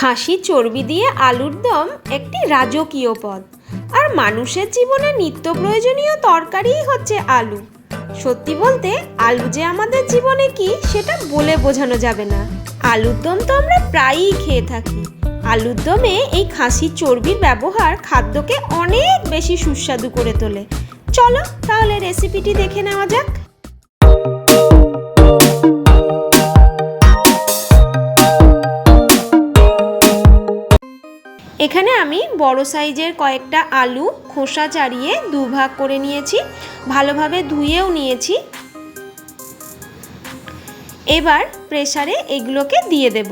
খাসির চর্বি দিয়ে আলুর দম একটি রাজকীয় পদ। আর মানুষের জীবনে নিত্য প্রয়োজনীয় তরকারিই হচ্ছে আলু। সত্যি বলতে আলু যে আমাদের জীবনে কি সেটা বলে বোঝানো যাবে না। আলুর দম তো আমরা প্রায়ই খেয়ে থাকি। আলুর দমে এই খাসির চর্বির ব্যবহার খাদ্যকে অনেক বেশি সুস্বাদু করে তোলে। চলো তাহলে রেসিপিটি দেখে নেওয়া যাক। এখানে আমি বড় সাইজের কয়েকটা আলু খোসা ছাড়িয়ে দুভাগ করে নিয়েছি, ভালোভাবে ধুয়েও নিয়েছি। এবার প্রেসারে এগুলোকে দিয়ে দেব।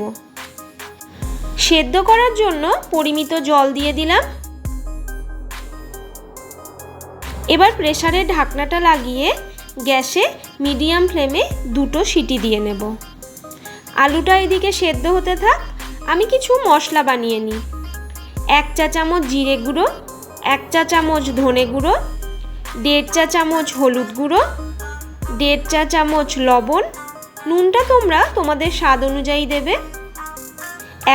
সেদ্ধ করার জন্য পরিমিত জল দিয়ে দিলাম। এবার প্রেসারে ঢাকনাটা লাগিয়ে গ্যাসে মিডিয়াম ফ্লেমে 2টো সিটি দিয়ে নেব। আলুটা এদিকে সেদ্ধ হতে থাক, আমি কিছু মশলা বানিয়ে নিই। 1 চা চামচ জিরে গুঁড়ো, 1 চা চামচ ধনে গুঁড়ো, 1.5 চা চামচ হলুদ গুঁড়ো, 1.5 চা চামচ লবণ, নুনটা তোমরা তোমাদের স্বাদ অনুযায়ী দেবে,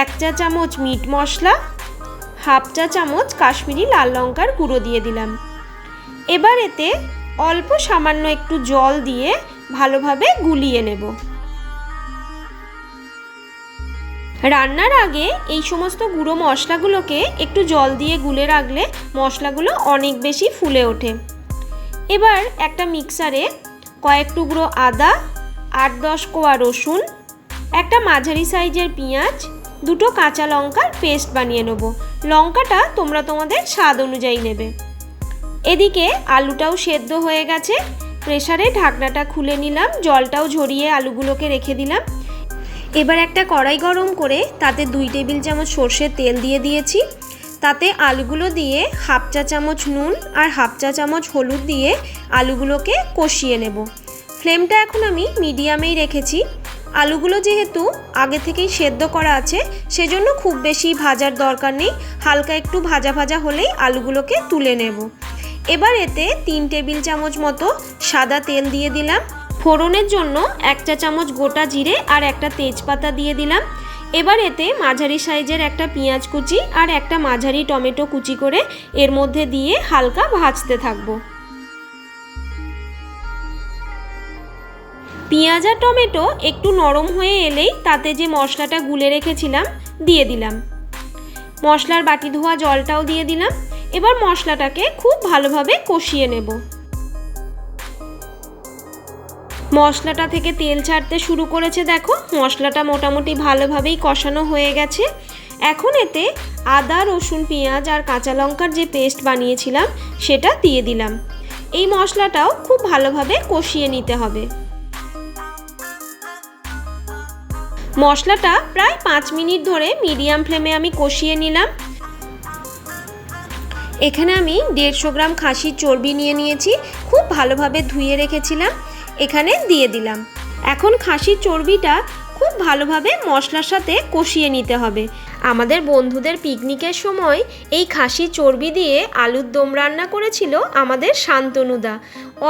1 চা চামচ মিট মশলা, 1/2 চা চামচ কাশ্মীরি লাল লঙ্কার গুঁড়ো দিয়ে দিলাম। এবার এতে অল্প সামান্য একটু জল দিয়ে ভালোভাবে গুলিয়ে নেব। রান্নার আগে এই সমস্ত গুঁড়ো মশলাগুলোকে একটু জল দিয়ে গুলে রাখলে মশলাগুলো অনেক বেশি ফুলে ওঠে। এবার একটা মিক্সারে কয়েক টুকরো আদা, 8-10 কোয়া রসুন, একটা মাঝারি সাইজের পেঁয়াজ, 2টো কাঁচা লঙ্কার পেস্ট বানিয়ে নেব। লঙ্কাটা তোমরা তোমাদের স্বাদ অনুযায়ী নেবে। এদিকে আলুটাও সেদ্ধ হয়ে গেছে, প্রেসারে ঢাকনাটা খুলে নিলাম, জলটাও ঝরিয়ে আলুগুলোকে রেখে দিলাম। এবার একটা কড়াই গরম করে তাতে 2 টেবিল চামচ সর্ষের তেল দিয়ে দিয়েছি। তাতে আলুগুলো দিয়ে 1/2 চা চামচ নুন আর 1/2 চা চামচ হলুদ দিয়ে আলুগুলোকে কষিয়ে নেব। ফ্লেমটা এখন আমি মিডিয়ামেই রেখেছি। আলুগুলো যেহেতু আগে থেকেই সেদ্ধ করা আছে সেজন্য খুব বেশি ভাজার দরকার নেই, হালকা একটু ভাজা ভাজা হলেই আলুগুলোকে তুলে নেব। এবার এতে 3 টেবিল চামচ মতো সাদা তেল দিয়ে দিলাম। ফোড়নের জন্য 1 চা চামচ গোটা জিরে আর একটা তেজপাতা দিয়ে দিলাম। এবার এতে মাঝারি সাইজের একটা পেঁয়াজ কুচি আর একটা মাঝারি টমেটো কুচি করে এর মধ্যে দিয়ে হালকা ভাজতে থাকবো। পেঁয়াজ আর টমেটো একটু নরম হয়ে এলেই তাতে যে মশলাটা গুলে রেখেছিলাম দিয়ে দিলাম। মশলার বাটি ধোয়া জলটাও দিয়ে দিলাম। এবার মশলাটাকে খুব ভালোভাবে কষিয়ে নেব। মশলাটা থেকে তেল ছাড়তে শুরু করেছে, দেখো মশলাটা মোটামুটি ভালোভাবেই কষানো হয়ে গেছে। এখন এতে আদা, রসুন, পেঁয়াজ আর কাঁচা লঙ্কার যে পেস্ট বানিয়েছিলাম সেটা দিয়ে দিলাম। এই মশলাটাও খুব ভালোভাবে কষিয়ে নিতে হবে। মশলাটা প্রায় 5 মিনিট ধরে মিডিয়াম ফ্লেমে আমি কষিয়ে নিলাম। এখানে আমি 150 গ্রাম খাসির চর্বি নিয়ে নিয়েছি, খুব ভালোভাবে ধুয়ে রেখেছিলাম, এখানে দিয়ে দিলাম। এখন খাসির চর্বিটা খুব ভালোভাবে মশলার সাথে কষিয়ে নিতে হবে। আমাদের বন্ধুদের পিকনিকের সময় এই খাসির চর্বি দিয়ে আলুর দম রান্না করেছিল আমাদের শান্তনুদা।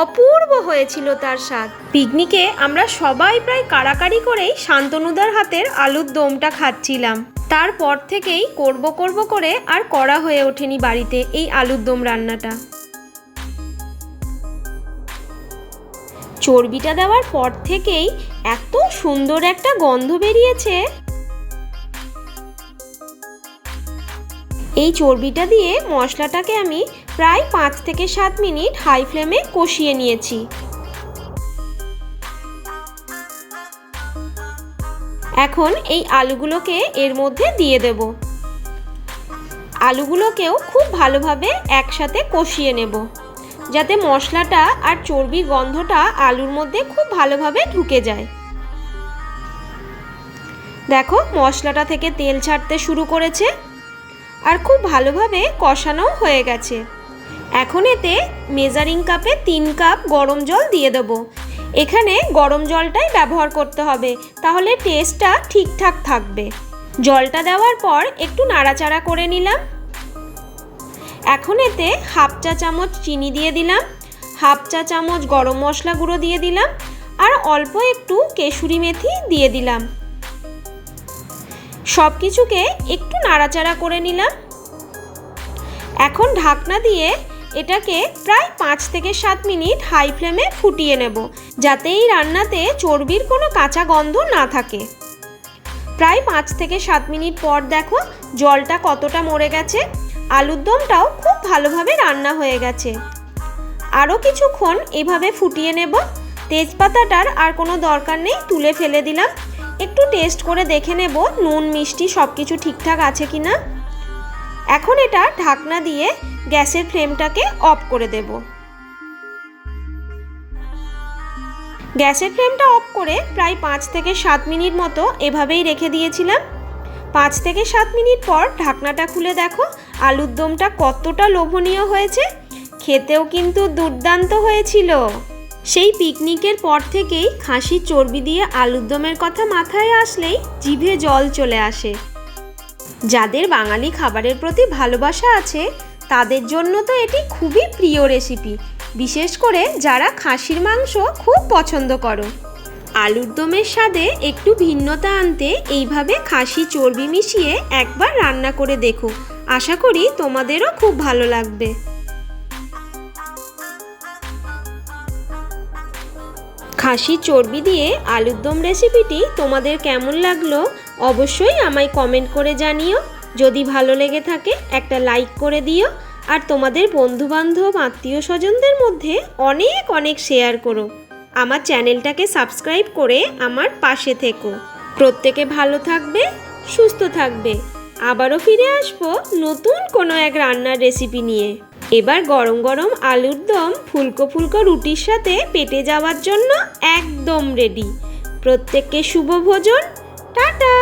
অপূর্ব হয়েছিল তার স্বাদ। পিকনিকে আমরা সবাই প্রায় কাড়াকাড়ি করেই শান্তনুদার হাতের আলুর দমটা খাচ্ছিলাম। তারপর থেকেই করব করে আর করা হয়ে ওঠেনি বাড়িতে এই আলুর দম রান্নাটা। চর্বিটা দেওয়ার পর থেকেই এত সুন্দর একটা গন্ধ বেরিয়েছে। এই চর্বিটা দিয়ে মশলাটাকে আমি প্রায় 5 থেকে 7 মিনিট হাই ফ্লেমে কষিয়ে নিয়েছি। এখন এই আলুগুলোকে এর মধ্যে দিয়ে দেব। আলুগুলোকেও খুব ভালোভাবে একসাথে কষিয়ে নেব যাতে মশলাটা আর চর্বির গন্ধটা আলুর মধ্যে খুব ভালোভাবে ঢুকে যায়। দেখো মশলাটা থেকে তেল ছাড়তে শুরু করেছে আর খুব ভালোভাবে কষানো হয়ে গেছে। এখন এতে মেজারিং কাপে 3 কাপ গরম জল দিয়ে দেব। এখানে গরম জলটাই ব্যবহার করতে হবে, তাহলে টেস্টটা ঠিকঠাক থাকবে। জলটা দেওয়ার পর একটু নাড়াচাড়া করে নিলাম। এখন এতে 1/2 চা চামচ চিনি দিয়ে দিলাম, 1/2 চা চামচ গরম মশলা গুঁড়ো দিয়ে দিলাম আর অল্প একটু কেশরি মেথি দিয়ে দিলাম। সব কিছুকে একটু নাড়াচাড়া করে নিলাম। এখন ঢাকনা দিয়ে এটাকে প্রায় 5 থেকে 7 মিনিট হাই ফ্লেমে ফুটিয়ে নেব, যাতে এই রান্নাতে চর্বির কোনো কাঁচা গন্ধ না থাকে। প্রায় 5 থেকে 7 মিনিট পর দেখো জলটা কতটা মরে গেছে, আলুর দমটাও খুব ভালোভাবে রান্না হয়ে গেছে। আরও কিছুক্ষণ এভাবে ফুটিয়ে নেব। তেজপাতাটার আর কোনো দরকার নেই, তুলে ফেলে দিলাম। একটু টেস্ট করে দেখে নেব নুন মিষ্টি সব কিছু ঠিকঠাক আছে কিনা। এখন এটা ঢাকনা দিয়ে গ্যাসের ফ্লেমটাকে অফ করে দেব। গ্যাসের ফ্লেমটা অফ করে প্রায় 5 থেকে 7 মিনিট মতো এভাবেই রেখে দিয়েছিলাম। 5 থেকে 7 মিনিট পর ঢাকনাটা খুলে দেখো আলুর দমটা কতটা লোভনীয় হয়েছে, খেতেও কিন্তু দুর্দান্ত হয়েছিল। সেই পিকনিকের পর থেকেই খাসির চর্বি দিয়ে আলুর দমের কথা মাথায় আসলেই জিভে জল চলে আসে। যাদের বাঙালি খাবারের প্রতি ভালোবাসা আছে তাদের জন্য তো এটি খুবই প্রিয় রেসিপি, বিশেষ করে যারা খাসির মাংস খুব পছন্দ করো। আলুর দমের স্বাদে একটু ভিন্নতা আনতে এইভাবে খাসি চর্বি মিশিয়ে একবার রান্না করে দেখো, আশা করি তোমাদেরও খুব ভালো লাগবে। খাসি চর্বি দিয়ে আলুর দম রেসিপিটি তোমাদের কেমন লাগলো অবশ্যই আমায় কমেন্ট করে জানিও। যদি ভালো লেগে থাকে একটা লাইক করে দিও, আর তোমাদের বন্ধুবান্ধব আত্মীয় স্বজনদের মধ্যে অনেক অনেক শেয়ার করো। আমার চ্যানেলটাকে সাবস্ক্রাইব করে আমার পাশে থেকো। প্রত্যেকে ভালো থাকবে, সুস্থ থাকবে। আবারও ফিরে আসবো নতুন কোনো এক রান্নার রেসিপি নিয়ে। এবার গরম গরম আলুর দম ফুলকো ফুলকো রুটির সাথে পেটে যাওয়ার জন্য একদম রেডি। প্রত্যেককে শুভ ভোজন। টাটা।